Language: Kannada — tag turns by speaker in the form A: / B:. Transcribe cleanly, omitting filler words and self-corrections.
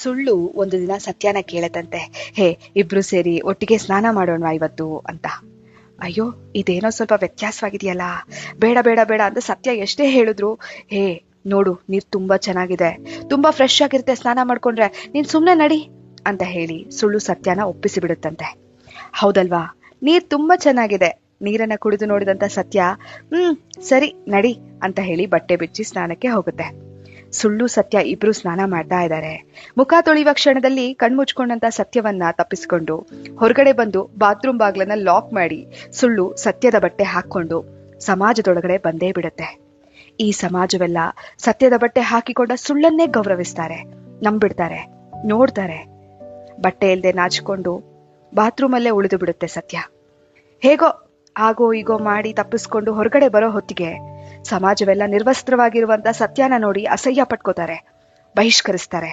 A: ಸುಳ್ಳು ಒಂದು ದಿನ ಸತ್ಯನ ಕೇಳತಂತೆ. ಹೇ, ಇಬ್ರು ಸೇರಿ ಒಟ್ಟಿಗೆ ಸ್ನಾನ ಮಾಡೋಣವಾ ಇವತ್ತು ಅಂತ. ಅಯ್ಯೋ, ಇದೇನೋ ಸ್ವಲ್ಪ ವ್ಯತ್ಯಾಸವಾಗಿದೆಯಲ್ಲ, ಬೇಡ ಬೇಡ ಬೇಡ ಅಂತ ಸತ್ಯ ಎಷ್ಟೇ ಹೇಳಿದ್ರು, ಹೇ ನೋಡು ನೀರ್ ತುಂಬಾ ಚೆನ್ನಾಗಿದೆ, ತುಂಬಾ ಫ್ರೆಶ್ ಆಗಿರುತ್ತೆ, ಸ್ನಾನ ಮಾಡ್ಕೊಂಡ್ರೆ, ನೀನ್ ಸುಮ್ನೆ ನಡಿ ಅಂತ ಹೇಳಿ ಸುಳ್ಳು ಸತ್ಯನ ಒಪ್ಪಿಸಿ ಬಿಡುತ್ತಂತೆ. ಹೌದಲ್ವಾ, ನೀರ್ ತುಂಬಾ ಚೆನ್ನಾಗಿದೆ. ನೀರನ್ನ ಕುಡಿದು ನೋಡಿದಂತ ಸತ್ಯ, ಸರಿ ನಡಿ ಅಂತ ಹೇಳಿ ಬಟ್ಟೆ ಬಿಚ್ಚಿ ಸ್ನಾನಕ್ಕೆ ಹೋಗುತ್ತೆ. ಸುಳ್ಳು ಸತ್ಯ ಇಬ್ರು ಸ್ನಾನ ಮಾಡ್ತಾ ಇದ್ದಾರೆ. ಮುಖ ತೊಳೆಯುವ ಕ್ಷಣದಲ್ಲಿ ಕಣ್ಮುಚ್ಕೊಂಡಂತ ಸತ್ಯವನ್ನ ತಪ್ಪಿಸ್ಕೊಂಡು ಹೊರಗಡೆ ಬಂದು ಬಾತ್ರೂಮ್ ಬಾಗ್ಲನ್ನ ಲಾಕ್ ಮಾಡಿ ಸುಳ್ಳು ಸತ್ಯದ ಬಟ್ಟೆ ಹಾಕೊಂಡು ಸಮಾಜದೊಳಗಡೆ ಬಂದೇ ಬಿಡುತ್ತೆ. ಈ ಸಮಾಜವೆಲ್ಲ ಸತ್ಯದ ಬಟ್ಟೆ ಹಾಕಿಕೊಂಡ ಸುಳ್ಳನ್ನೇ ಗೌರವಿಸ್ತಾರೆ, ನಂಬಿಡ್ತಾರೆ, ನೋಡ್ತಾರೆ. ಬಟ್ಟೆ ಇಲ್ದೆ ನಾಚಿಕೊಂಡು ಬಾತ್ರೂಮಲ್ಲೇ ಉಳಿದು ಬಿಡುತ್ತೆ ಸತ್ಯ. ಹೇಗೋ ಆಗೋ ಈಗೋ ಮಾಡಿ ತಪ್ಪಿಸ್ಕೊಂಡು ಹೊರಗಡೆ ಬರೋ ಹೊತ್ತಿಗೆ ಸಮಾಜವೆಲ್ಲ ನಿರ್ವಸ್ತ್ರವಾಗಿರುವಂತ ಸತ್ಯನ ನೋಡಿ ಅಸಹ್ಯ ಪಟ್ಕೋತಾರೆ, ಬಹಿಷ್ಕರಿಸ್ತಾರೆ.